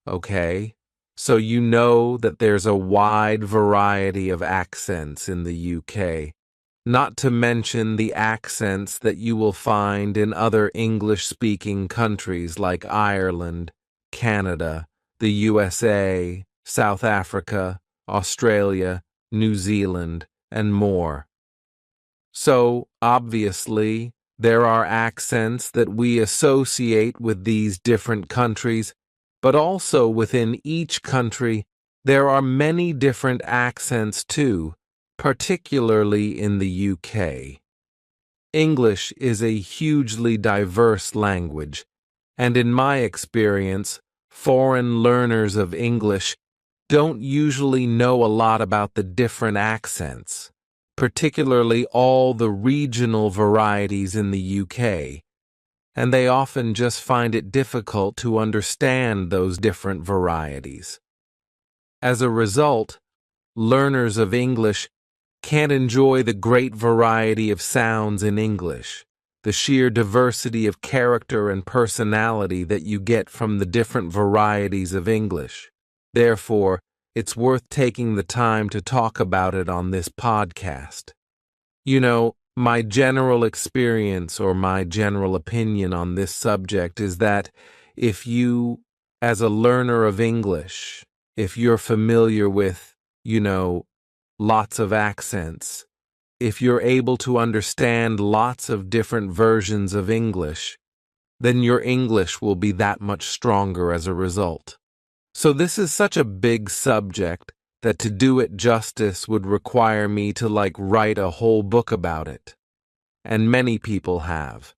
okay? So you know that there's a wide variety of accents in the UK, not to mention the accents that you will find in other English-speaking countries like Ireland, Canada, the USA, South Africa, Australia, New Zealand, and more. So, obviously, there are accents that we associate with these different countries, but also within each country, there are many different accents too, particularly in the UK. English is a hugely diverse language, and in my experience, foreign learners of English don't usually know a lot about the different accents, particularly all the regional varieties in the UK, and they often just find it difficult to understand those different varieties. As a result, learners of English can't enjoy the great variety of sounds in English, the sheer diversity of character and personality that you get from the different varieties of English. Therefore, it's worth taking the time to talk about it on this podcast. You know, my general experience or my general opinion on this subject is that if you, as a learner of English, if you're familiar with, lots of accents, if you're able to understand lots of different versions of English, then your English will be that much stronger as a result. So this is such a big subject that to do it justice would require me to write a whole book about it. And many people have.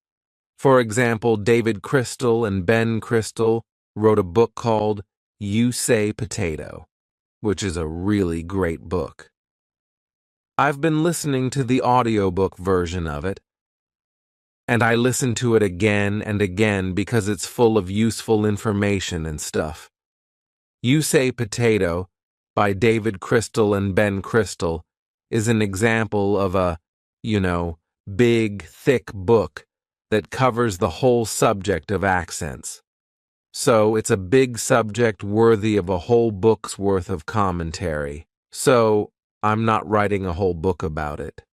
For example, David Crystal and Ben Crystal wrote a book called You Say Potato, which is a really great book. I've been listening to the audiobook version of it, and I listen to it again and again because it's full of useful information and stuff. You Say Potato by David Crystal and Ben Crystal is an example of a, big, thick book that covers the whole subject of accents. So it's a big subject worthy of a whole book's worth of commentary. So I'm not writing a whole book about it.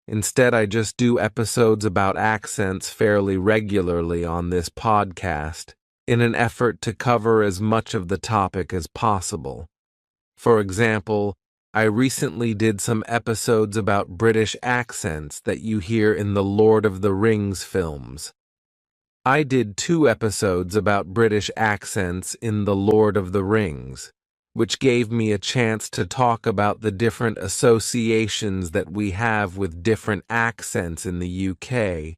Instead, I just do episodes about accents fairly regularly on this podcast in an effort to cover as much of the topic as possible. For example, I recently did some episodes about British accents that you hear in the Lord of the Rings films. I did 2 episodes about British accents in the Lord of the Rings, which gave me a chance to talk about the different associations that we have with different accents in the UK,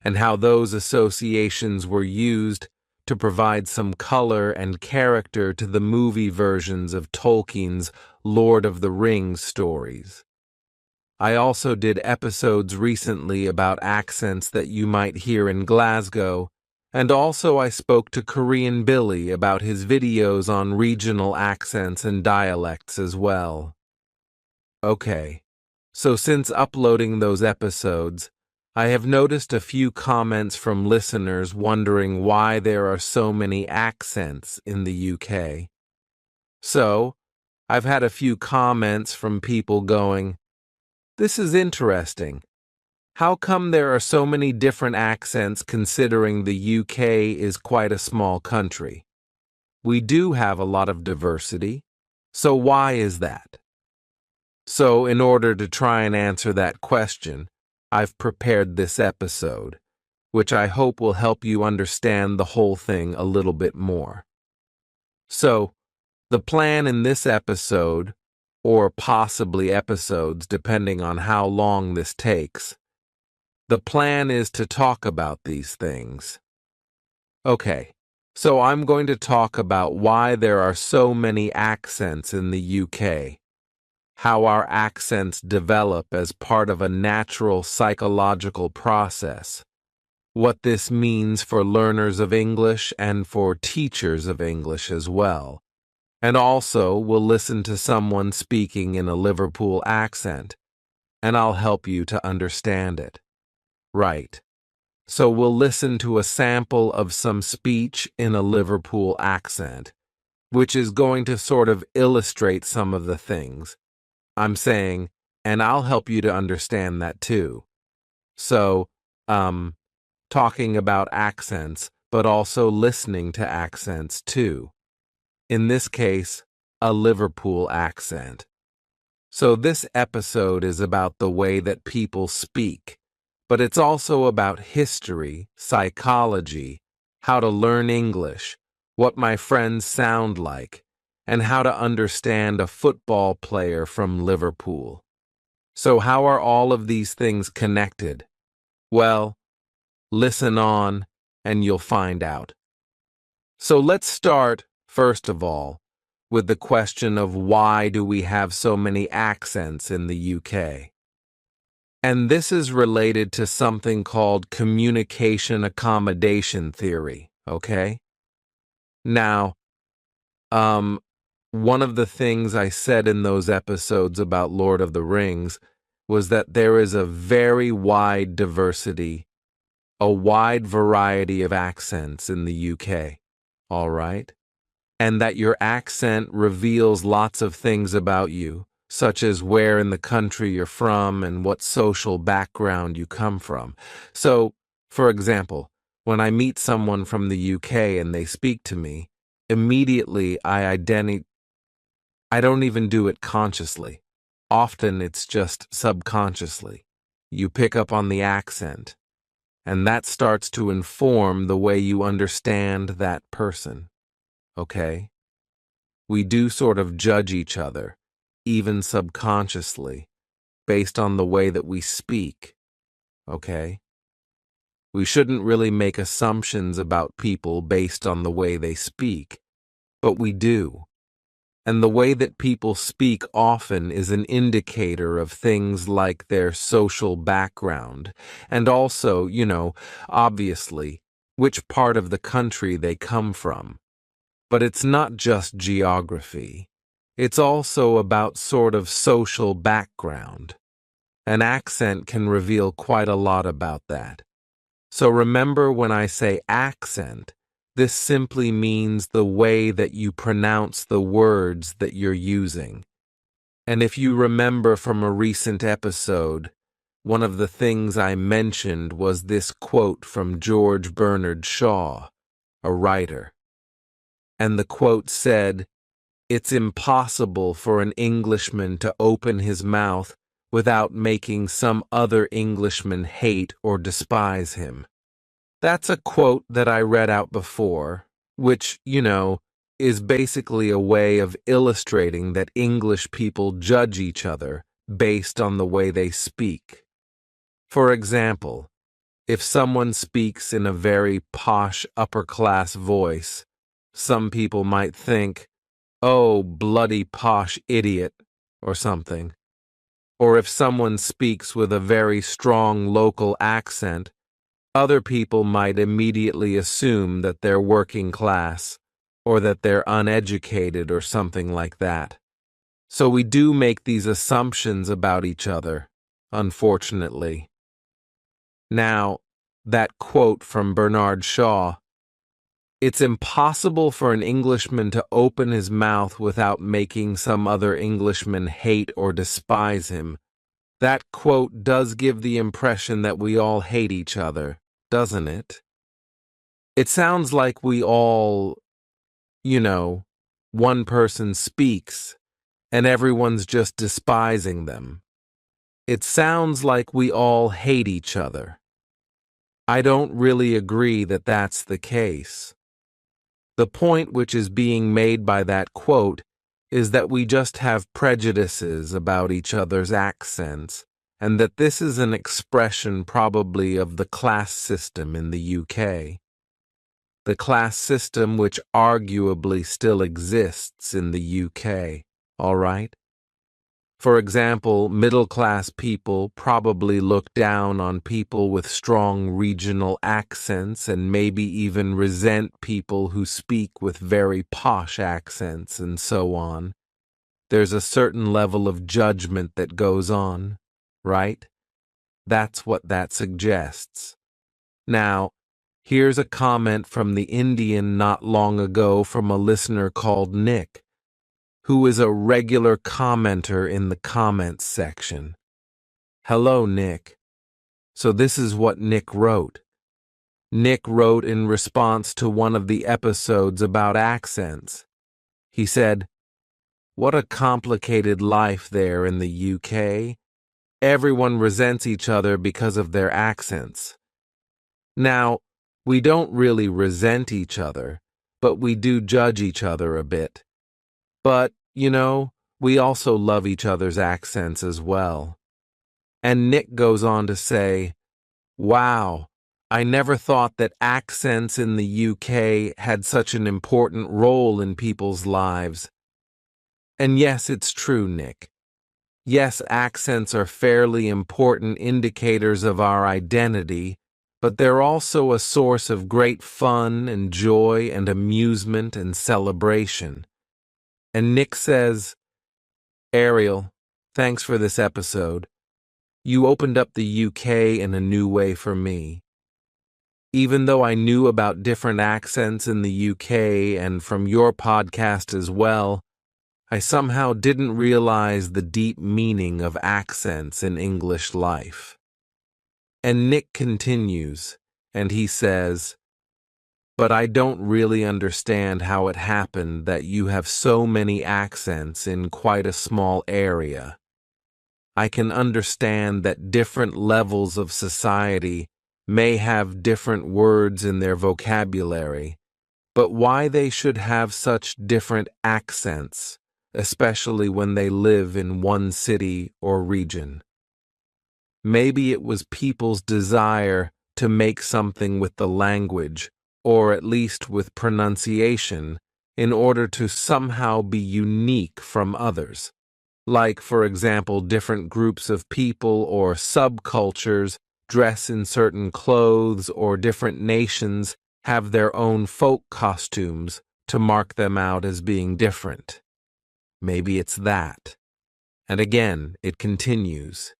and how those associations were used to provide some color and character to the movie versions of Tolkien's Lord of the Rings stories. I also did episodes recently about accents that you might hear in Glasgow, and also I spoke to Korean Billy about his videos on regional accents and dialects as well. Okay, so since uploading those episodes, I have noticed a few comments from listeners wondering why there are so many accents in the UK. So, I've had a few comments from people going, "This is interesting. How come there are so many different accents considering the UK is quite a small country? We do have a lot of diversity, so why is that?" So, in order to try and answer that question, I've prepared this episode, which I hope will help you understand the whole thing a little bit more. So, the plan in this episode, or possibly episodes depending on how long this takes, the plan is to talk about these things. Okay, so I'm going to talk about why there are so many accents in the UK, how our accents develop as part of a natural psychological process, what this means for learners of English and for teachers of English as well. And also, we'll listen to someone speaking in a Liverpool accent, and I'll help you to understand it. Right. So we'll listen to a sample of some speech in a Liverpool accent, which is going to sort of illustrate some of the things I'm saying, and I'll help you to understand that too. So, talking about accents, but also listening to accents too. In this case, a Liverpool accent. So this episode is about the way that people speak, but it's also about history, psychology, how to learn English, what my friends sound like, and how to understand a football player from Liverpool. So how are all of these things connected? Well, listen on and you'll find out. So let's start, first of all, with the question of why do we have so many accents in the UK? And this is related to something called communication accommodation theory, okay? Now, one of the things I said in those episodes about Lord of the Rings was that there is a very wide diversity, a wide variety of accents in the UK, all right? And that your accent reveals lots of things about you, such as where in the country you're from and what social background you come from. So, for example, when I meet someone from the UK and they speak to me, immediately I don't even do it consciously. Often it's just subconsciously. You pick up on the accent, and that starts to inform the way you understand that person, okay? We do sort of judge each other, even subconsciously, based on the way that we speak, okay? We shouldn't really make assumptions about people based on the way they speak, but we do. And the way that people speak often is an indicator of things like their social background, and also, obviously, which part of the country they come from. But it's not just geography. It's also about sort of social background. An accent can reveal quite a lot about that. So remember when I say accent, this simply means the way that you pronounce the words that you're using. And if you remember from a recent episode, one of the things I mentioned was this quote from George Bernard Shaw, a writer. And the quote said, "It's impossible for an Englishman to open his mouth without making some other Englishman hate or despise him." That's a quote that I read out before, which, is basically a way of illustrating that English people judge each other based on the way they speak. For example, if someone speaks in a very posh upper-class voice, some people might think, "Oh, bloody posh idiot," or something. Or if someone speaks with a very strong local accent, other people might immediately assume that they're working class, or that they're uneducated or something like that. So we do make these assumptions about each other, unfortunately. Now, that quote from Bernard Shaw, "It's impossible for an Englishman to open his mouth without making some other Englishman hate or despise him." That quote does give the impression that we all hate each other, doesn't it? It sounds like we all, one person speaks and everyone's just despising them. It sounds like we all hate each other. I don't really agree that that's the case. The point which is being made by that quote is that we just have prejudices about each other's accents, and that this is an expression probably of the class system in the UK. The class system which arguably still exists in the UK, all right? For example, middle-class people probably look down on people with strong regional accents and maybe even resent people who speak with very posh accents and so on. There's a certain level of judgment that goes on, right? That's what that suggests. Now, Here's a comment from the Indian not long ago from a listener called Nick, who is a regular commenter in the comments section. Hello, Nick. So this is what Nick wrote. Nick wrote in response to one of the episodes about accents. He said, "What a complicated life there in the UK. Everyone resents each other because of their accents. Now, we don't really resent each other, but we do judge each other a bit. But, we also love each other's accents as well." And Nick goes on to say, "Wow, I never thought that accents in the UK had such an important role in people's lives." And yes, it's true, Nick. Yes, accents are fairly important indicators of our identity, but they're also a source of great fun and joy and amusement and celebration. And Nick says, "Ariel, thanks for this episode. You opened up the UK in a new way for me. Even though I knew about different accents in the UK and from your podcast as well, I somehow didn't realize the deep meaning of accents in English life." And Nick continues, and he says, "But I don't really understand how it happened that you have so many accents in quite a small area. I can understand that different levels of society may have different words in their vocabulary, but why they should have such different accents, especially when they live in one city or region. Maybe it was people's desire to make something with the language, or at least with pronunciation, in order to somehow be unique from others. Like, for example, different groups of people or subcultures dress in certain clothes, or different nations have their own folk costumes to mark them out as being different. Maybe it's that." And again, it continues.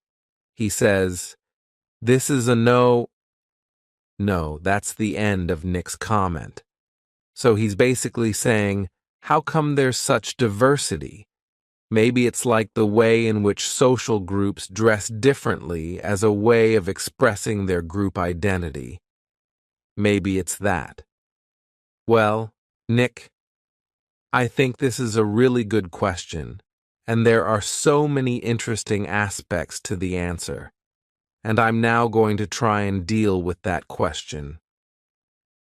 He says, "This is a no." No, that's the end of Nick's comment. So he's basically saying, how come there's such diversity? Maybe it's like the way in which social groups dress differently as a way of expressing their group identity. Maybe it's that. Well, Nick, I think this is a really good question, and there are so many interesting aspects to the answer, and I'm now going to try and deal with that question.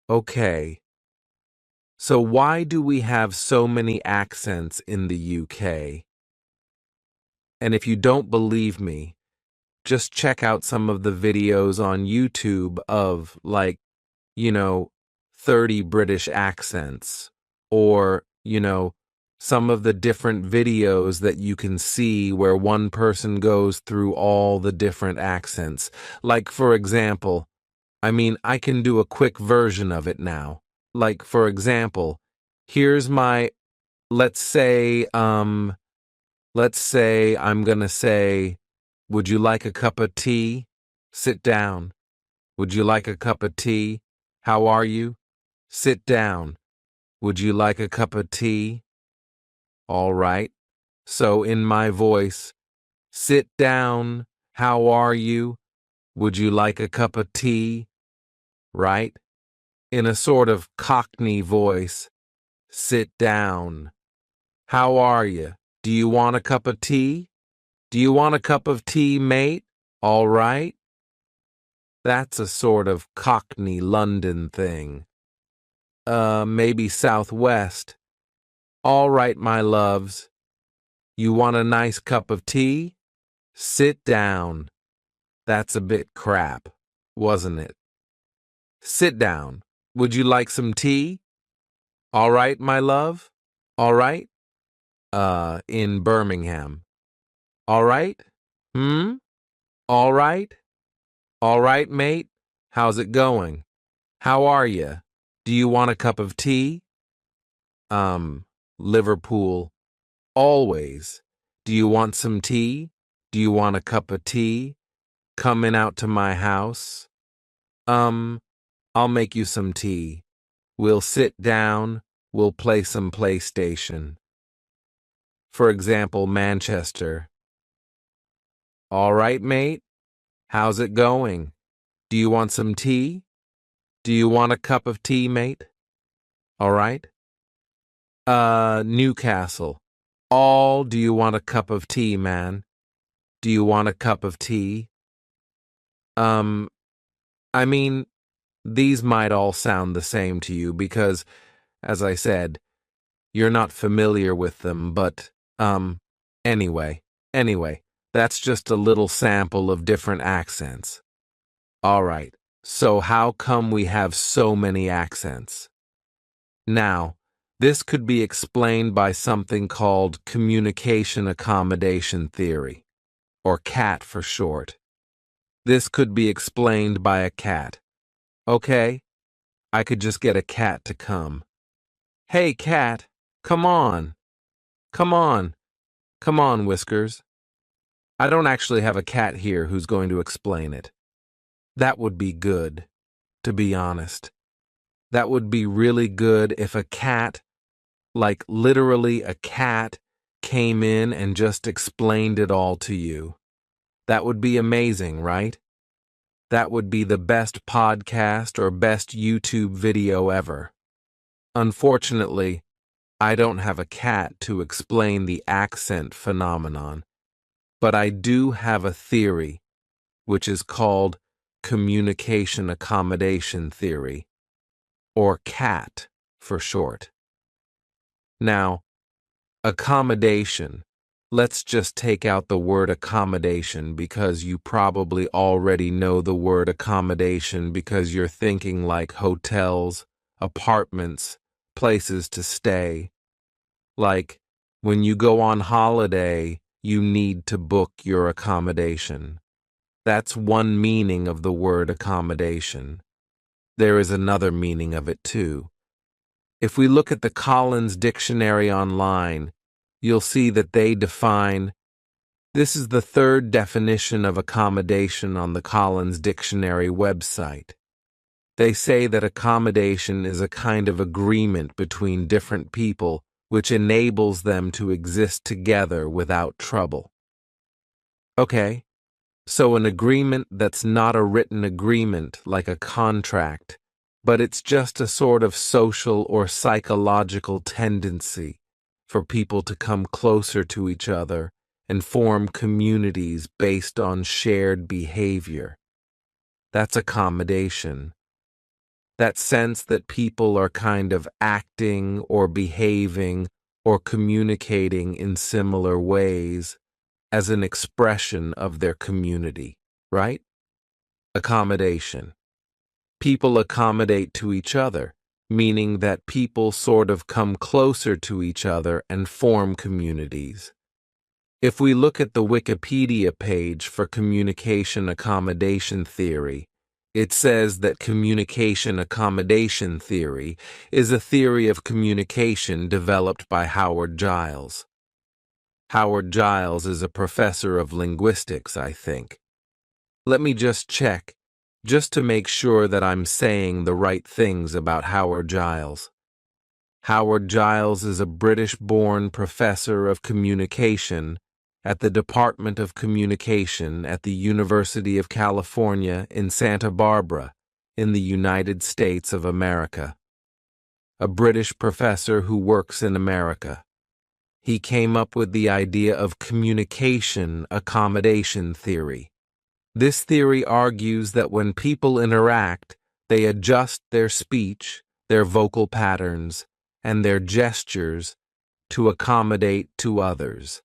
Okay, so why do we have so many accents in the UK? And if you don't believe me, just check out some of the videos on YouTube of, 30 British accents, or, some of the different videos that you can see where one person goes through all the different accents. Like, for example, I can do a quick version of it now. Like, for example, here's my, let's say I'm gonna say, "Would you like a cup of tea? Sit down. Would you like a cup of tea? How are you? Sit down. Would you like a cup of tea?" All right. So in my voice, "Sit down. How are you? Would you like a cup of tea?" Right? In a sort of Cockney voice, "Sit down. How are you? Do you want a cup of tea? Do you want a cup of tea, mate? All right?" That's a sort of Cockney London thing. Maybe Southwest. "All right, my loves. You want a nice cup of tea? Sit down." That's a bit crap, wasn't it? "Sit down. Would you like some tea? All right, my love? All right?" In Birmingham. "All right? Hmm? All right? All right, mate? How's it going? How are you? Do you want a cup of tea?" Um, Liverpool. "Always. Do you want some tea? Do you want a cup of tea? Coming out to my house?" Um, I'll make you some tea. We'll sit down. We'll play some PlayStation. For example, Manchester. All right, mate. How's it going? Do you want some tea? Do you want a cup of tea, mate? All right. Newcastle. Do you want a cup of tea, man? Do you want a cup of tea? Um, I mean, these might all sound the same to you because, as I said, you're not familiar with them, but, anyway, that's just a little sample of different accents. All right, so how come we have so many accents? Now, this could be explained by something called communication accommodation theory, or CAT for short. This could be explained by a cat. Okay, I could just get a cat to come. Hey, cat, come on. Come on. Come on, Whiskers. I don't actually have a cat here who's going to explain it. That would be good, to be honest. That would be really good if a cat, like literally a cat, came in and just explained it all to you. That would be amazing, right? That would be the best podcast or best YouTube video ever. Unfortunately, I don't have a cat to explain the accent phenomenon, but I do have a theory, which is called communication accommodation theory, or CAT for short. Now, accommodation. Let's just take out the word accommodation because you probably already know the word accommodation because you're thinking like hotels, apartments, places to stay. Like, when you go on holiday, you need to book your accommodation. That's one meaning of the word accommodation. There is another meaning of it too. If we look at the Collins Dictionary online, you'll see that they define, this is the third definition of accommodation on the Collins Dictionary website. They say that accommodation is a kind of agreement between different people which enables them to exist together without trouble. Okay, so an agreement that's not a written agreement like a contract, but it's just a sort of social or psychological tendency for people to come closer to each other and form communities based on shared behavior. That's accommodation. That sense that people are kind of acting or behaving or communicating in similar ways as an expression of their community, right? Accommodation. People accommodate to each other, meaning that people sort of come closer to each other and form communities. If we look at the Wikipedia page for communication accommodation theory, it says that communication accommodation theory is a theory of communication developed by Howard Giles. Howard Giles is a professor of linguistics, I think. Let me just check, just to make sure that I'm saying the right things about Howard Giles. Howard Giles is a British-born professor of communication at the Department of Communication at the University of California in Santa Barbara, in the United States of America. A British professor who works in America. He came up with the idea of communication accommodation theory. This theory argues that when people interact, they adjust their speech, their vocal patterns, and their gestures to accommodate to others.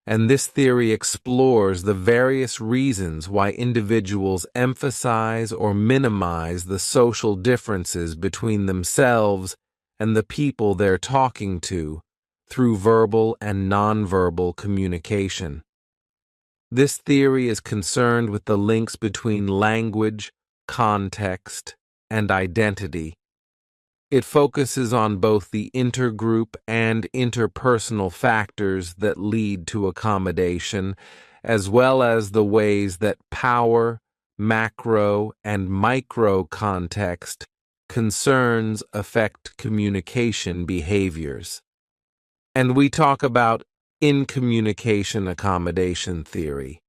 And this theory explores the various reasons why individuals emphasize or minimize the social differences between themselves and the people they're talking to through verbal and nonverbal communication. This theory is concerned with the links between language, context, and identity. It focuses on both the intergroup and interpersonal factors that lead to accommodation, as well as the ways that power, macro, and micro context concerns affect communication behaviors. And we talk about in-communication accommodation theory.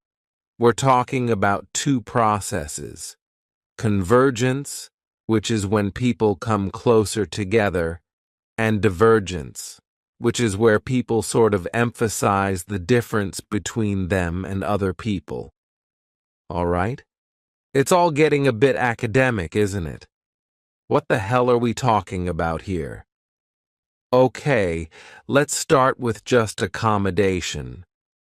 We're talking about two processes: convergence, which is when people come closer together, and divergence, which is where people sort of emphasize the difference between them and other people. All right? It's all getting a bit academic, isn't it? What the hell are we talking about here? Okay, let's start with just accommodation.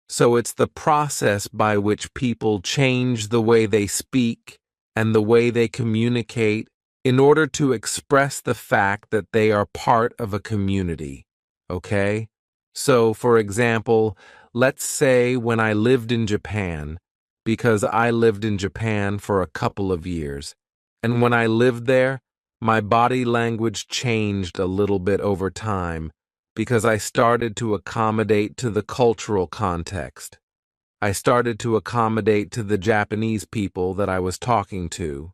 So it's the process by which people change the way they speak and the way they communicate in order to express the fact that they are part of a community. Okay? So, for example, let's say when I lived in Japan, because I lived in Japan for a couple of years, and when I lived there, my body language changed a little bit over time because I started to accommodate to the cultural context. I started to accommodate to the Japanese people that I was talking to,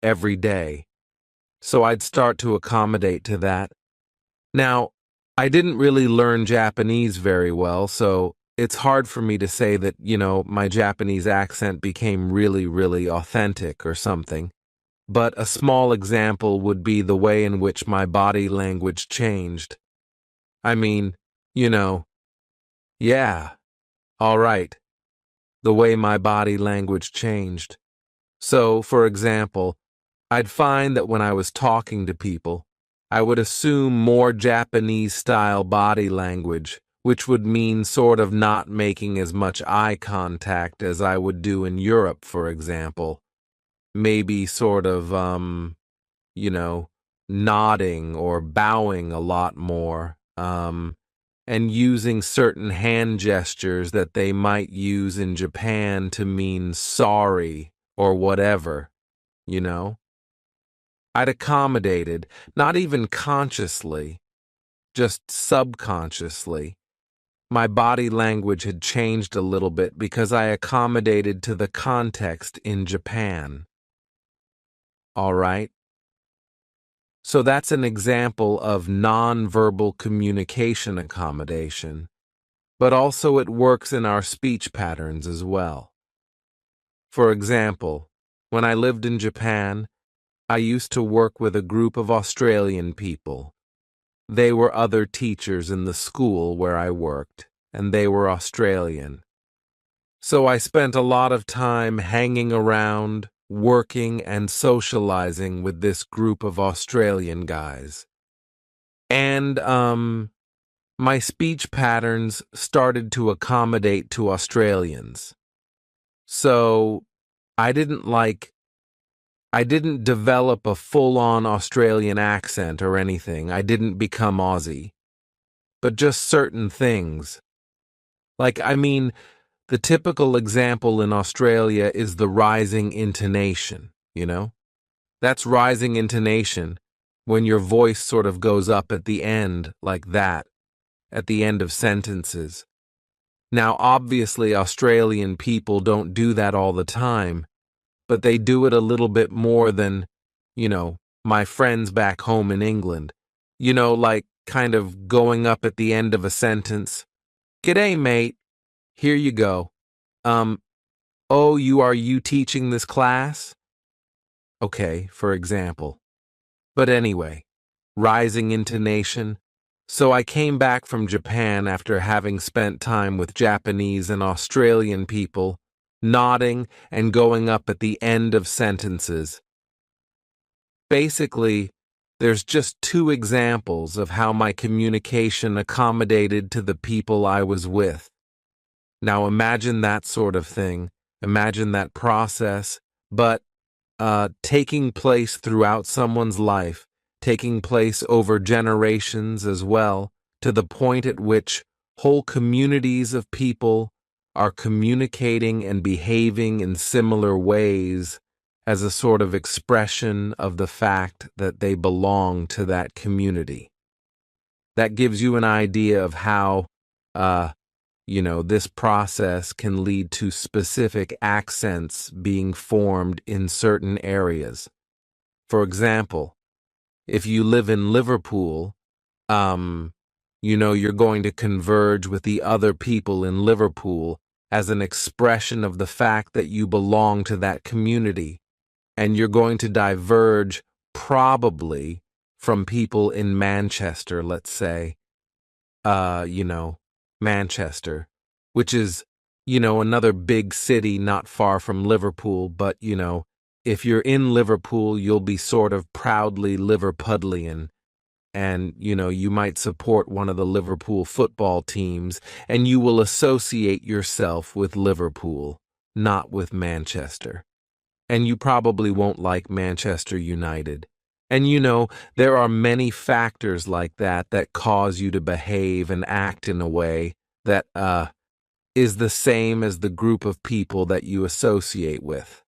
every day. So I'd start to accommodate to that. Now, I didn't really learn Japanese very well, so it's hard for me to say that, my Japanese accent became really, really authentic or something. But a small example would be the way in which my body language changed. I mean, yeah, all right, the way my body language changed. So, for example, I'd find that when I was talking to people, I would assume more Japanese-style body language, which would mean sort of not making as much eye contact as I would do in Europe, for example. Maybe sort of, nodding or bowing a lot more, and using certain hand gestures that they might use in Japan to mean sorry or whatever, I'd accommodated, not even consciously, just subconsciously. My body language had changed a little bit because I accommodated to the context in Japan. All right? So that's an example of nonverbal communication accommodation, but also it works in our speech patterns as well. For example, when I lived in Japan, I used to work with a group of Australian people. They were other teachers in the school where I worked, and they were Australian. So I spent a lot of time hanging around, working and socializing with this group of Australian guys. And, my speech patterns started to accommodate to Australians. So I didn't develop a full-on Australian accent or anything. I didn't become Aussie. But just certain things. The typical example in Australia is the rising intonation, That's rising intonation when your voice sort of goes up at the end like that, at the end of sentences. Now, obviously, Australian people don't do that all the time, but they do it a little bit more than, my friends back home in England. Like kind of going up at the end of a sentence. G'day, mate. Here you go. Oh, you teaching this class? Okay, for example. But anyway, rising intonation. So I came back from Japan after having spent time with Japanese and Australian people, nodding and going up at the end of sentences. Basically, there's just two examples of how my communication accommodated to the people I was with. Now imagine that sort of thing, imagine that process, but taking place throughout someone's life, taking place over generations as well, to the point at which whole communities of people are communicating and behaving in similar ways as a sort of expression of the fact that they belong to that community. That gives you an idea of how, this process can lead to specific accents being formed in certain areas. For example, if you live in Liverpool, you're going to converge with the other people in Liverpool as an expression of the fact that you belong to that community, and you're going to diverge probably from people in Manchester, let's say, Manchester, which is, another big city not far from Liverpool, but, if you're in Liverpool, you'll be sort of proudly Liverpudlian, and, you might support one of the Liverpool football teams, and you will associate yourself with Liverpool, not with Manchester. And you probably won't like Manchester United. And there are many factors like that that cause you to behave and act in a way that, is the same as the group of people that you associate with.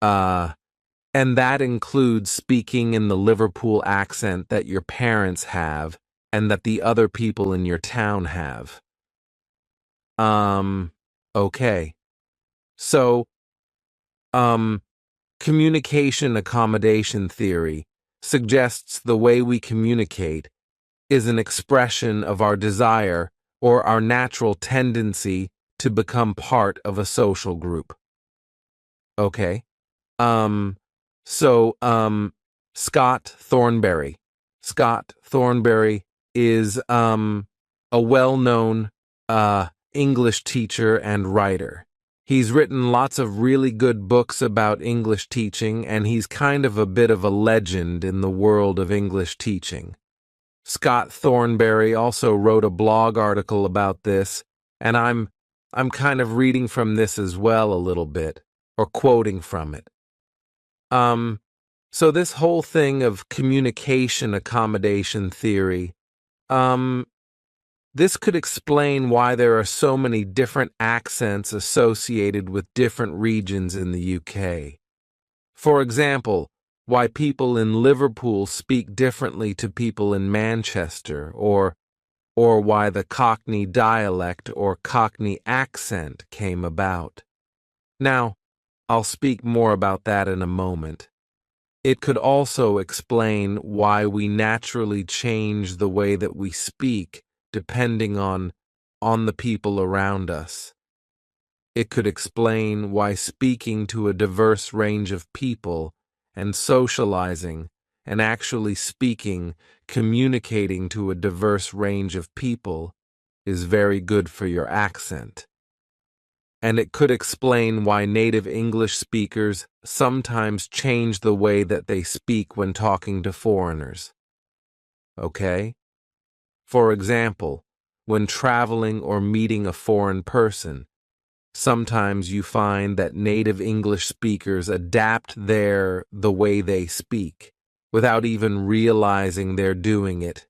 And that includes speaking in the Liverpool accent that your parents have and that the other people in your town have. Okay. So, communication accommodation theory suggests the way we communicate is an expression of our desire or our natural tendency to become part of a social group. Okay. Scott Thornberry. Scott Thornberry is, a well-known, English teacher and writer. He's written lots of really good books about English teaching, and he's kind of a bit of a legend in the world of English teaching. Scott Thornberry also wrote a blog article about this, and I'm kind of reading from this as well a little bit, or quoting from it. So this whole thing of communication accommodation theory, this could explain why there are so many different accents associated with different regions in the UK. For example, why people in Liverpool speak differently to people in Manchester, or why the Cockney dialect or Cockney accent came about. Now, I'll speak more about that in a moment. It could also explain why we naturally change the way that we speak depending on the people around us. It could explain why speaking to a diverse range of people and socializing and actually speaking, communicating to a diverse range of people is very good for your accent. And it could explain why native English speakers sometimes change the way that they speak when talking to foreigners. Okay? For example, when traveling or meeting a foreign person, sometimes you find that native English speakers adapt the way they speak without even realizing they're doing it,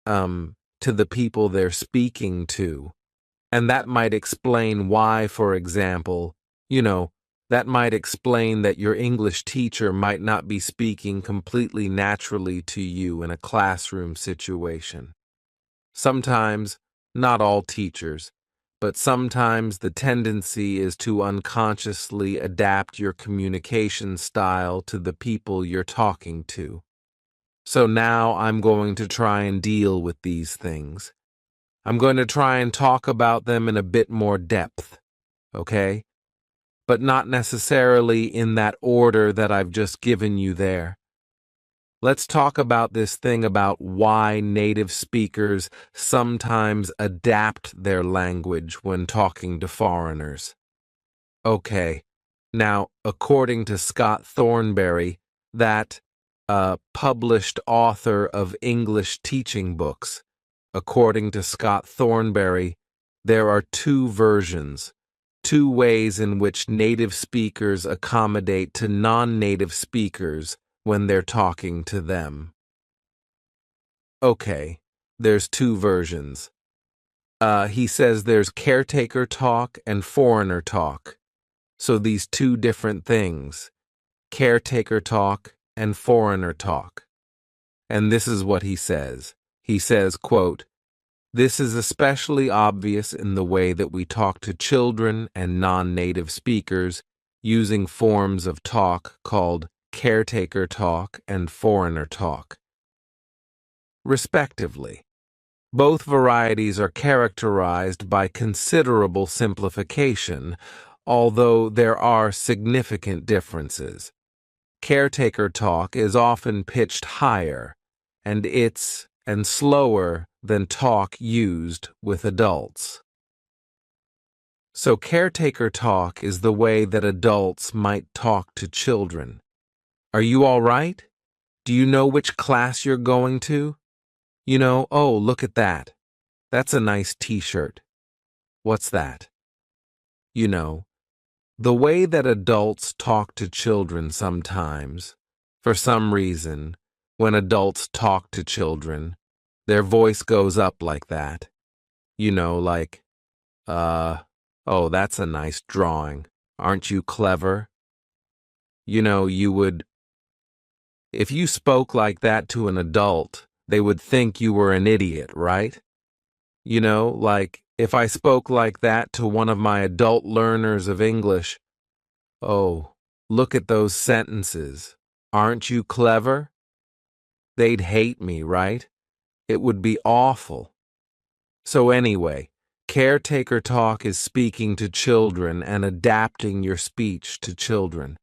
to the people they're speaking to. And that might explain why, for example, that might explain that your English teacher might not be speaking completely naturally to you in a classroom situation. Sometimes, not all teachers, but sometimes the tendency is to unconsciously adapt your communication style to the people you're talking to. So now I'm going to try and deal with these things. I'm going to try and talk about them in a bit more depth, okay? But not necessarily in that order that I've just given you there. Let's talk about this thing about why native speakers sometimes adapt their language when talking to foreigners. Okay, now, according to Scott Thornberry, that published author of English teaching books, according to Scott Thornberry, there are two versions, two ways in which native speakers accommodate to non-native speakers when they're talking to them. Okay, there's two versions. He says there's caretaker talk and foreigner talk. So these two different things, caretaker talk and foreigner talk. And this is what he says. He says, quote, "This is especially obvious in the way that we talk to children and non-native speakers using forms of talk called caretaker talk and foreigner talk, respectively. Both varieties are characterized by considerable simplification, although there are significant differences. Caretaker talk is often pitched higher, and slower than talk used with adults. So caretaker talk is the way that adults might talk to children. Are you all right? Do you know which class you're going to? Oh, look at that. That's a nice t-shirt. What's that? The way that adults talk to children sometimes, for some reason, when adults talk to children, their voice goes up like that. Like, oh, that's a nice drawing. Aren't you clever? If you spoke like that to an adult, they would think you were an idiot, right? Like, if I spoke like that to one of my adult learners of English, oh, look at those sentences. Aren't you clever? They'd hate me, right? It would be awful. So anyway, caretaker talk is speaking to children and adapting your speech to children.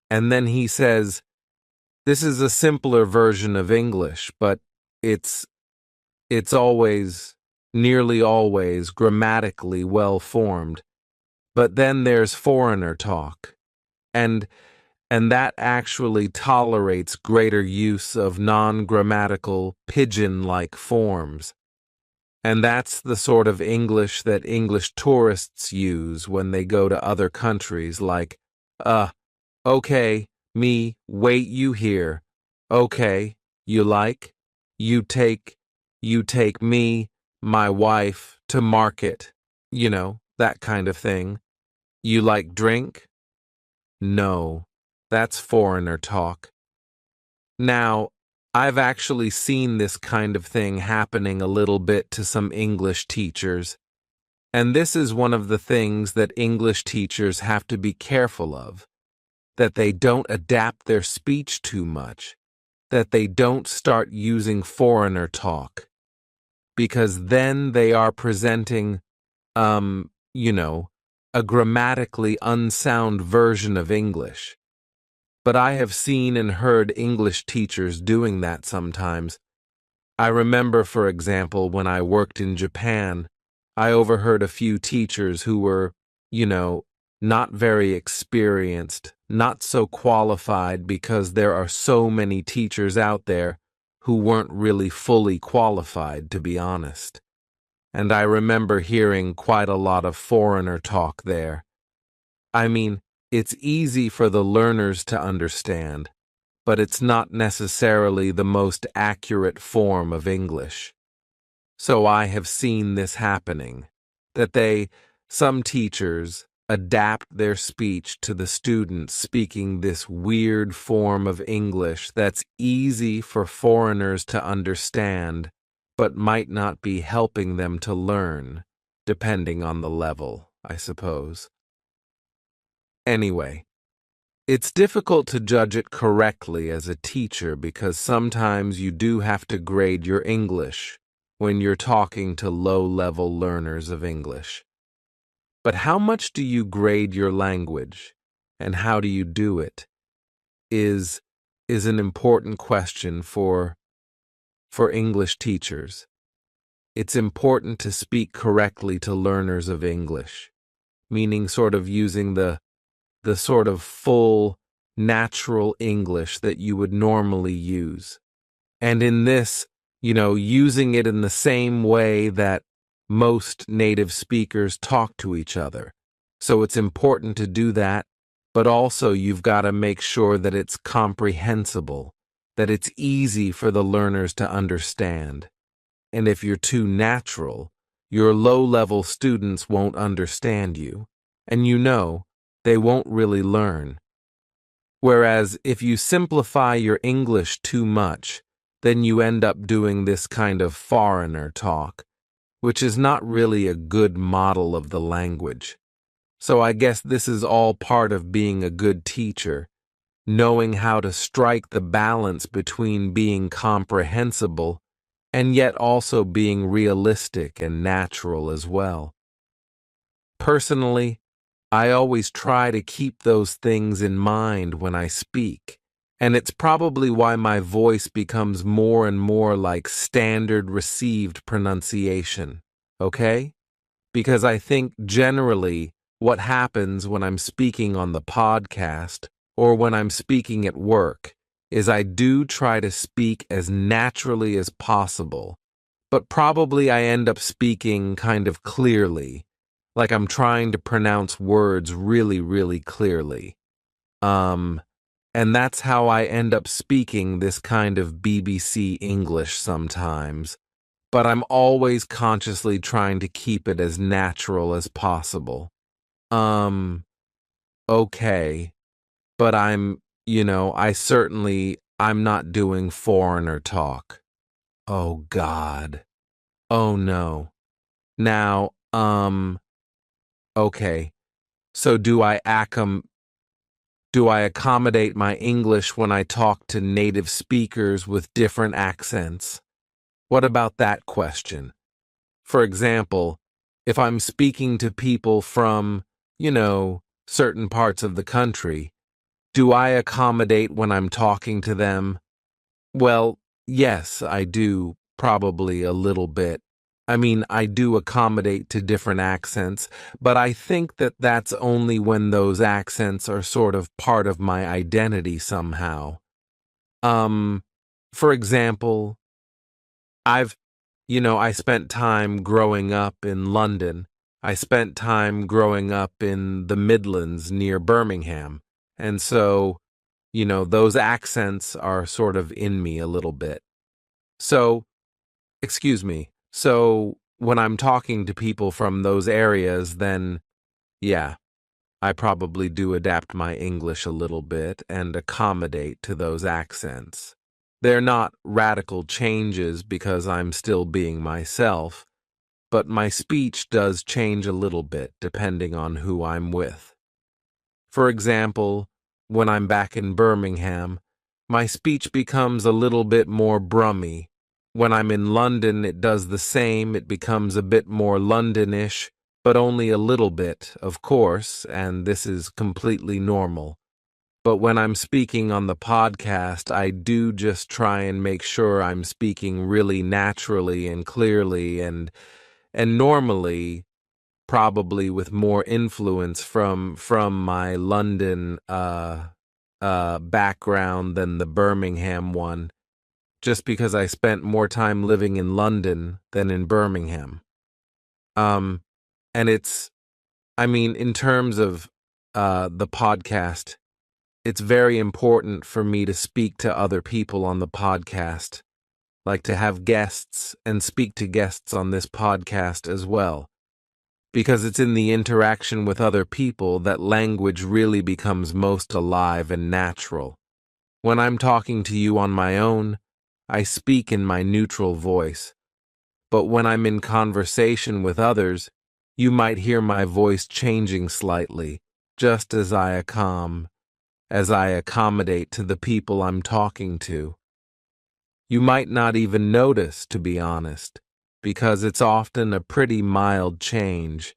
And then he says, this is a simpler version of English, but it's nearly always grammatically well formed. But then there's foreigner talk, and that actually tolerates greater use of non-grammatical, pidgin-like forms. And that's the sort of English that English tourists use when they go to other countries, like, okay, me, wait you here. Okay, you like? You take me, my wife, to market. That kind of thing. You like drink? No, that's foreigner talk. Now, I've actually seen this kind of thing happening a little bit to some English teachers, and this is one of the things that English teachers have to be careful of, that they don't adapt their speech too much, that they don't start using foreigner talk, because then they are presenting, a grammatically unsound version of English. But I have seen and heard English teachers doing that sometimes. I remember, for example, when I worked in Japan, I overheard a few teachers who were, not very experienced, not so qualified, because there are so many teachers out there who weren't really fully qualified, to be honest. And I remember hearing quite a lot of foreigner talk there. I mean, it's easy for the learners to understand, but it's not necessarily the most accurate form of English. So I have seen this happening, that some teachers, adapt their speech to the students speaking this weird form of English that's easy for foreigners to understand, but might not be helping them to learn, depending on the level, I suppose. Anyway, it's difficult to judge it correctly as a teacher because sometimes you do have to grade your English when you're talking to low-level learners of English. But how much do you grade your language, and how do you do it, is an important question for English teachers. It's important to speak correctly to learners of English, meaning sort of using the sort of full, natural English that you would normally use. And in this, using it in the same way that most native speakers talk to each other. So it's important to do that, but also you've got to make sure that it's comprehensible, that it's easy for the learners to understand. And if you're too natural, your low-level students won't understand you, and they won't really learn. Whereas if you simplify your English too much, then you end up doing this kind of foreigner talk, which is not really a good model of the language. So I guess this is all part of being a good teacher, knowing how to strike the balance between being comprehensible and yet also being realistic and natural as well. Personally, I always try to keep those things in mind when I speak, and it's probably why my voice becomes more and more like standard received pronunciation, okay? Because I think generally what happens when I'm speaking on the podcast or when I'm speaking at work is I do try to speak as naturally as possible, but probably I end up speaking kind of clearly, like I'm trying to pronounce words really, really clearly. And that's how I end up speaking this kind of BBC English sometimes, but I'm always consciously trying to keep it as natural as possible. Okay, but I'm not doing foreigner talk. Oh God. Oh no. Now, okay. So do I accommodate my English when I talk to native speakers with different accents? What about that question? For example, if I'm speaking to people from, certain parts of the country, do I accommodate when I'm talking to them? Well, yes, I do, probably a little bit. I mean, I do accommodate to different accents, but I think that that's only when those accents are sort of part of my identity somehow. Um, for example, I've, I spent time growing up in London. I spent time growing up in the Midlands near Birmingham. And so, those accents are sort of in me a little bit. So, excuse me. So, when I'm talking to people from those areas, then, yeah, I probably do adapt my English a little bit and accommodate to those accents. They're not radical changes because I'm still being myself, but my speech does change a little bit depending on who I'm with. For example, when I'm back in Birmingham, my speech becomes a little bit more brummy. When I'm in London, it does the same. It becomes a bit more Londonish, but only a little bit, of course, and this is completely normal. But when I'm speaking on the podcast, I do just try and make sure I'm speaking really naturally and clearly and normally, probably with more influence from my London background than the Birmingham one, just because I spent more time living in London than in Birmingham. And in terms of the podcast, it's very important for me to speak to other people on the podcast, like to have guests and speak to guests on this podcast as well, because it's in the interaction with other people that language really becomes most alive and natural. When I'm talking to you on my own, I speak in my neutral voice, but when I'm in conversation with others, you might hear my voice changing slightly, just as I accommodate to the people I'm talking to. You might not even notice, to be honest, because it's often a pretty mild change.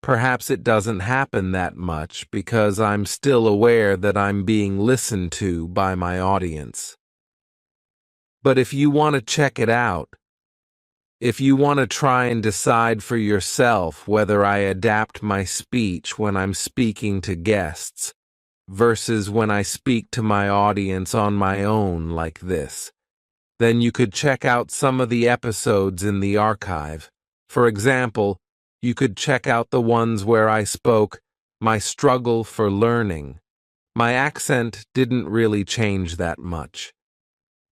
Perhaps it doesn't happen that much because I'm still aware that I'm being listened to by my audience. But if you want to check it out, if you want to try and decide for yourself whether I adapt my speech when I'm speaking to guests versus when I speak to my audience on my own like this, then you could check out some of the episodes in the archive. For example, you could check out the ones where I spoke my struggle for learning. My accent didn't really change that much.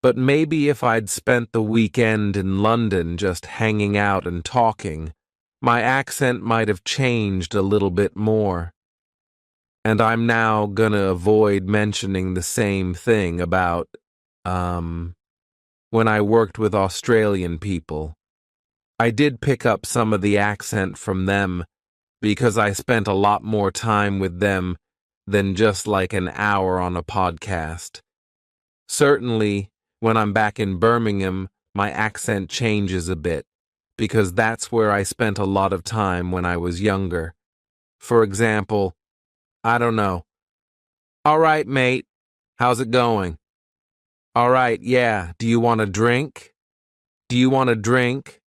But maybe if I'd spent the weekend in London just hanging out and talking, my accent might have changed a little bit more. And I'm now gonna avoid mentioning the same thing about, when I worked with Australian people. I did pick up some of the accent from them because I spent a lot more time with them than just like an hour on a podcast. Certainly, when I'm back in Birmingham, my accent changes a bit, because that's where I spent a lot of time when I was younger. For example, I don't know. All right, mate. How's it going? All right, yeah. Do you want a drink? Do you want a drink?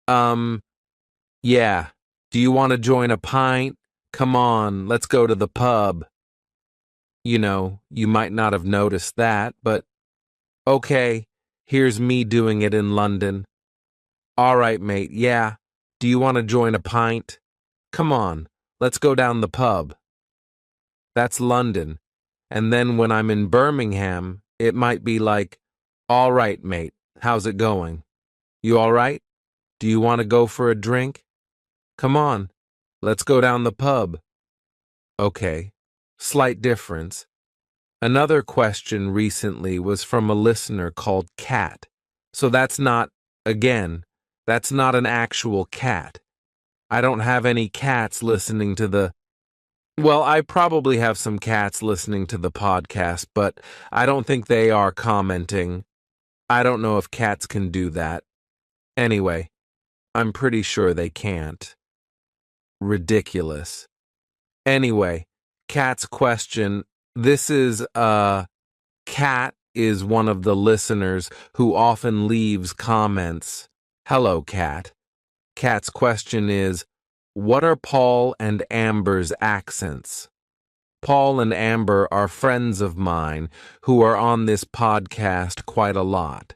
Yeah. Do you want to join a pint? Come on, let's go to the pub. You know, you might not have noticed that, but okay, here's me doing it in London. All right, mate, yeah. Do you want to join a pint? Come on, let's go down the pub. That's London. And then when I'm in Birmingham, it might be like, all right, mate, how's it going? You all right? Do you want to go for a drink? Come on, let's go down the pub. Okay, slight difference. Another question recently was from a listener called Cat. So that's not an actual cat. I don't have any cats listening to well, I probably have some cats listening to the podcast, but I don't think they are commenting. I don't know if cats can do that. Anyway, I'm pretty sure they can't. Ridiculous. Anyway, Cat's question. This is, Cat is one of the listeners who often leaves comments. Hello, Cat. Cat's question is, what are Paul and Amber's accents? Paul and Amber are friends of mine who are on this podcast quite a lot.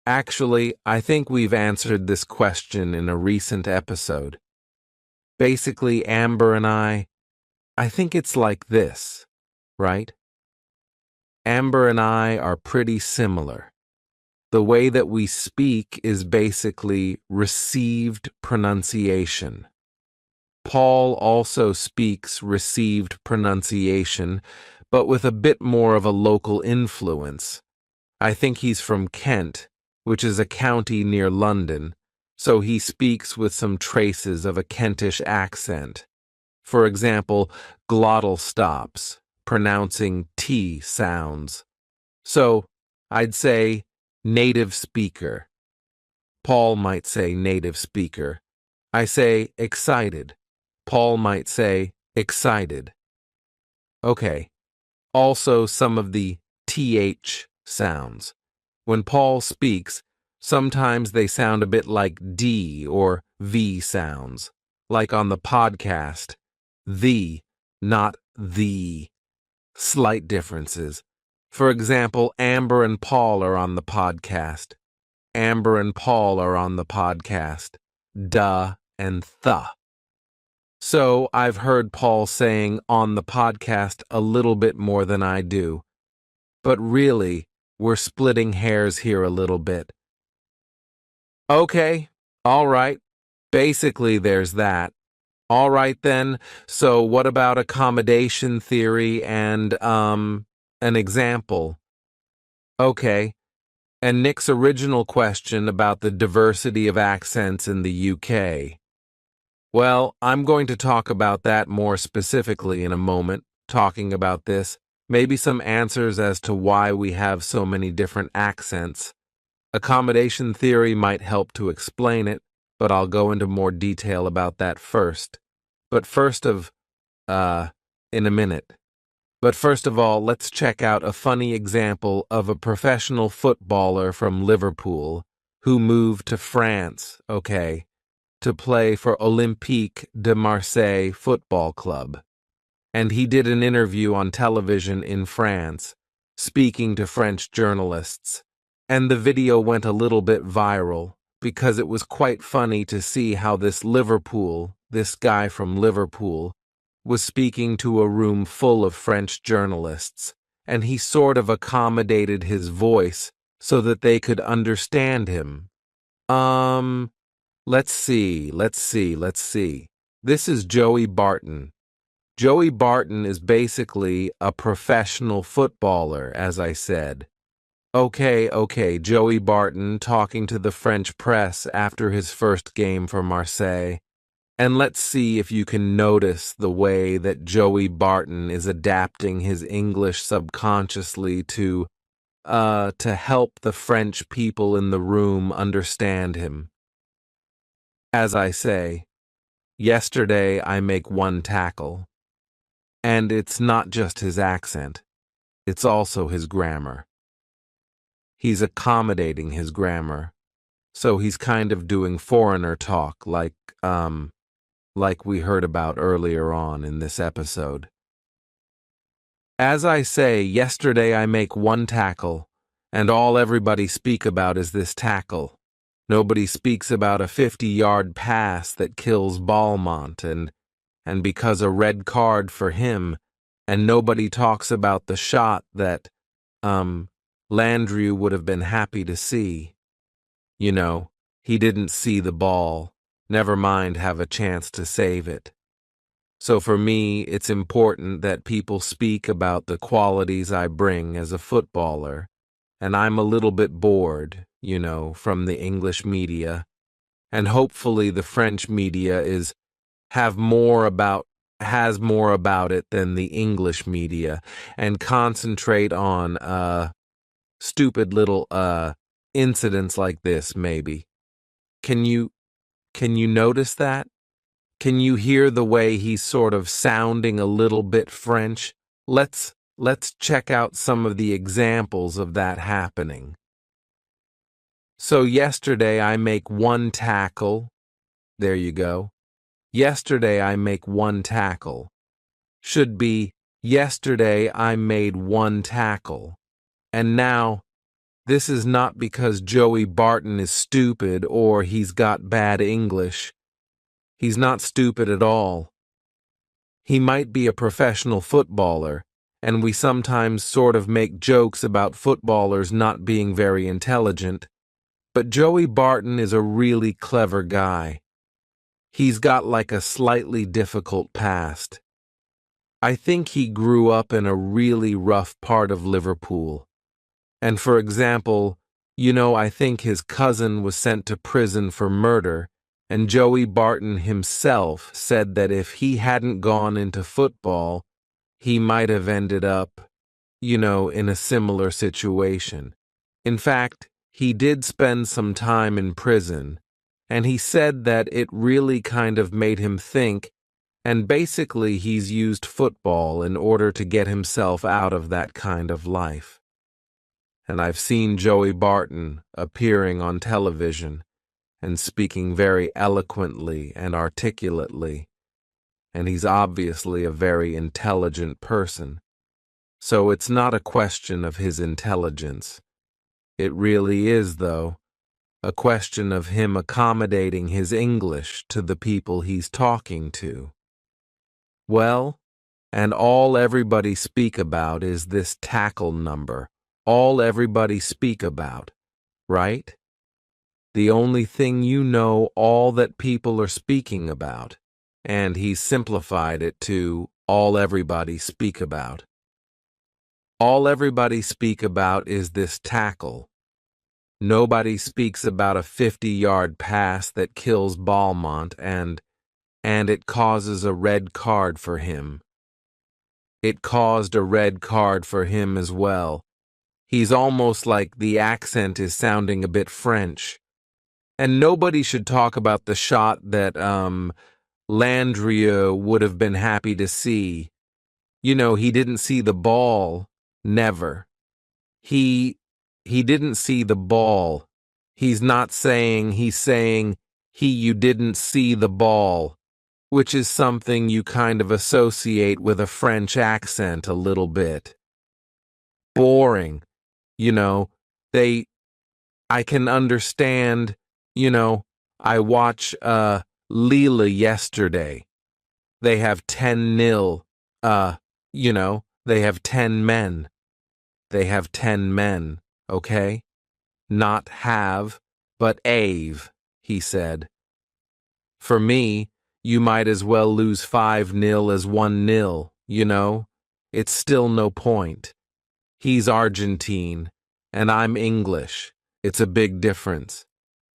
Actually, I think we've answered this question in a recent episode. Basically, Amber and I think it's like this, right? Amber and I are pretty similar. The way that we speak is basically received pronunciation. Paul also speaks received pronunciation, but with a bit more of a local influence. I think he's from Kent, which is a county near London, so he speaks with some traces of a Kentish accent. For example, glottal stops, pronouncing T sounds. So, I'd say native speaker. Paul might say native speaker. I say excited. Paul might say excited. Okay. Also some of the TH sounds. When Paul speaks, sometimes they sound a bit like D or V sounds, like on the podcast. The, not the. Slight differences. For example, Amber and Paul are on the podcast. Amber and Paul are on the podcast. Duh and the. So I've heard Paul saying on the podcast a little bit more than I do. But really, we're splitting hairs here a little bit. Okay, all right. Basically, there's that. All right then, so what about accommodation theory and, an example? Okay, and Nick's original question about the diversity of accents in the UK. Well, I'm going to talk about that more specifically in a moment, talking about this, maybe some answers as to why we have so many different accents. Accommodation theory might help to explain it, but I'll go into more detail about that first. In a minute. But first of all, let's check out a funny example of a professional footballer from Liverpool who moved to France, to play for Olympique de Marseille Football Club. And he did an interview on television in France, speaking to French journalists. And the video went a little bit viral because it was quite funny to see how this guy from Liverpool, was speaking to a room full of French journalists, and he sort of accommodated his voice so that they could understand him. Let's see. This is Joey Barton. Joey Barton is basically a professional footballer, as I said. Okay, Joey Barton talking to the French press after his first game for Marseille. And let's see if you can notice the way that Joey Barton is adapting his English subconsciously to help the French people in the room understand him. As I say, yesterday I make one tackle. And it's not just his accent, it's also his grammar. He's accommodating his grammar, so he's kind of doing foreigner talk like we heard about earlier on in this episode. As I say, yesterday I make one tackle, and all everybody speak about is this tackle. Nobody speaks about a 50-yard pass that kills Balmont and because a red card for him, and nobody talks about the shot that, Landry would have been happy to see. You know, he didn't see the ball, never mind have a chance to save it. So for me, it's important that people speak about the qualities I bring as a footballer, and I'm a little bit bored, from the English media, and hopefully the French media has more about it than the English media, and concentrate on stupid little incidents like this. Maybe can you notice that? Can you hear the way he's sort of sounding a little bit French? Let's check out some of the examples of that happening. So yesterday I make one tackle. There you go. Yesterday I make one tackle. Should be yesterday I made one tackle. And now, this is not because Joey Barton is stupid or he's got bad English. He's not stupid at all. He might be a professional footballer, and we sometimes sort of make jokes about footballers not being very intelligent, but Joey Barton is a really clever guy. He's got like a slightly difficult past. I think he grew up in a really rough part of Liverpool. And for example, I think his cousin was sent to prison for murder, and Joey Barton himself said that if he hadn't gone into football, he might have ended up, in a similar situation. In fact, he did spend some time in prison, and he said that it really kind of made him think, and basically he's used football in order to get himself out of that kind of life. And I've seen Joey Barton appearing on television and speaking very eloquently and articulately, and he's obviously a very intelligent person. So it's not a question of his intelligence. It really is, though, a question of him accommodating his English to the people he's talking to. Well, and all everybody speak about is this tackle number. All everybody speak about, right? The only thing all that people are speaking about, and he's simplified it to all everybody speak about. All everybody speak about is this tackle. Nobody speaks about a 50-yard pass that kills Balmont and it causes a red card for him. It caused a red card for him as well. He's almost like the accent is sounding a bit French. And nobody should talk about the shot that Landry would have been happy to see. He didn't see the ball. Never. He didn't see the ball. He's saying you didn't see the ball, which is something you kind of associate with a French accent a little bit. Boring. I can understand, I watch Lila yesterday. They have 10-0, they have 10 men. They have 10 men, okay? Not have, but ave, he said. For me, you might as well lose 5-0 as 1-0, It's still no point. He's Argentine, and I'm English. It's a big difference.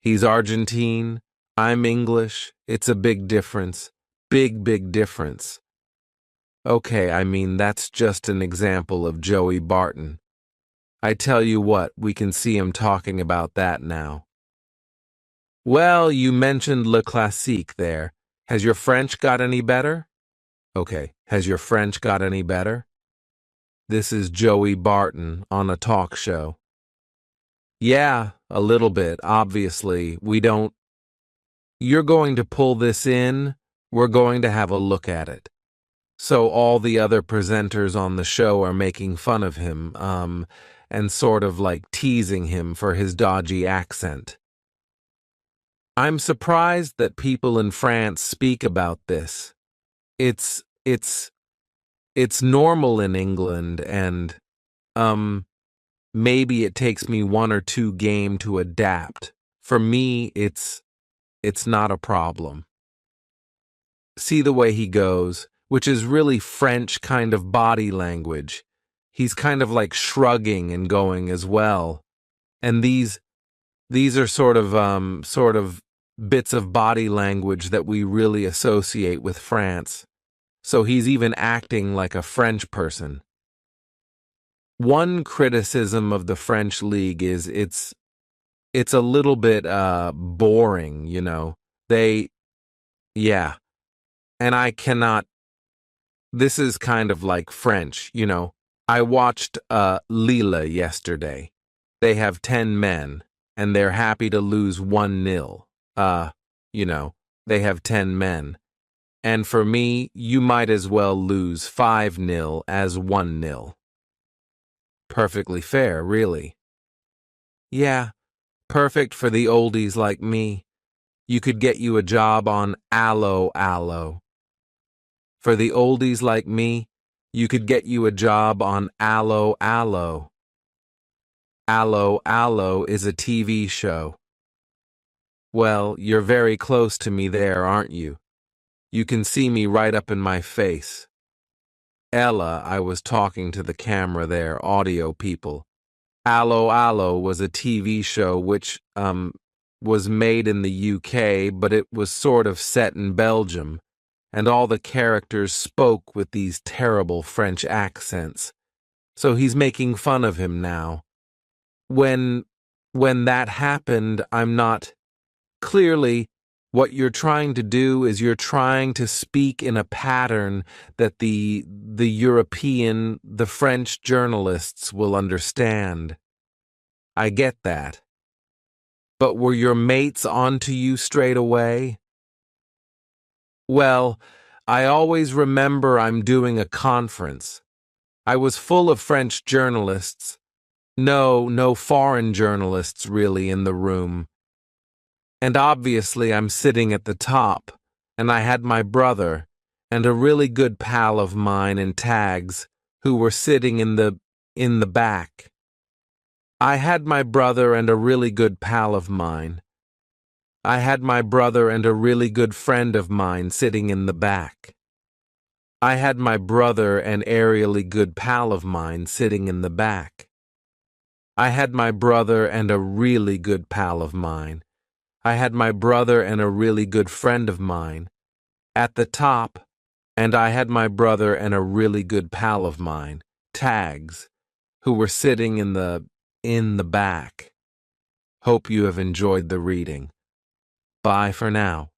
He's Argentine, I'm English. It's a big difference. Big, big difference. Okay, I mean, that's just an example of Joey Barton. I tell you what, we can see him talking about that now. Well, you mentioned Le Classique there. Has your French got any better? Okay, has your French got any better? This is Joey Barton on a talk show. Yeah, a little bit, obviously. You're going to pull this in. We're going to have a look at it. So all the other presenters on the show are making fun of him, and sort of like teasing him for his dodgy accent. I'm surprised that people in France speak about this. It's, it's, it's normal in England, and, maybe it takes me one or two game to adapt. For me, it's not a problem. See the way he goes, which is really French kind of body language. He's kind of like shrugging and going as well. And these are sort of bits of body language that we really associate with France. So he's even acting like a French person. One criticism of the French league is it's a little bit boring, you know. Yeah. And I cannot, this is kind of like French, you know. I watched Lille yesterday. They have 10 men, and they're happy to lose 1-0. You know, they have 10 men. And for me, you might as well lose 5-0 as 1-0. Perfectly fair, really. Yeah, perfect for the oldies like me. You could get you a job on Allo Allo. For the oldies like me, you could get you a job on Allo Allo. Allo Allo is a TV show. Well, you're very close to me there, aren't you? You can see me right up in my face. Ella, I was talking to the camera there, audio people. Allo Allo was a TV show which, was made in the UK, but it was sort of set in Belgium, and all the characters spoke with these terrible French accents. So he's making fun of him now. When that happened, I'm not... Clearly, what you're trying to do is you're trying to speak in a pattern that the French journalists will understand. I get that. But were your mates onto you straight away? Well, I always remember I'm doing a conference. I was full of French journalists. No foreign journalists really in the room. And obviously I'm sitting at the top, and I had my brother and a really good pal of mine in tags who were sitting in the back. I had my brother and a really good pal of mine. I had my brother and a really good friend of mine sitting in the back. I had my brother and a really good pal of mine sitting in the back. I had my brother and a really good pal of mine. I had my brother and a really good friend of mine at the top, and I had my brother and a really good pal of mine, tags, who were sitting in the back. Hope you have enjoyed the reading. Bye for now.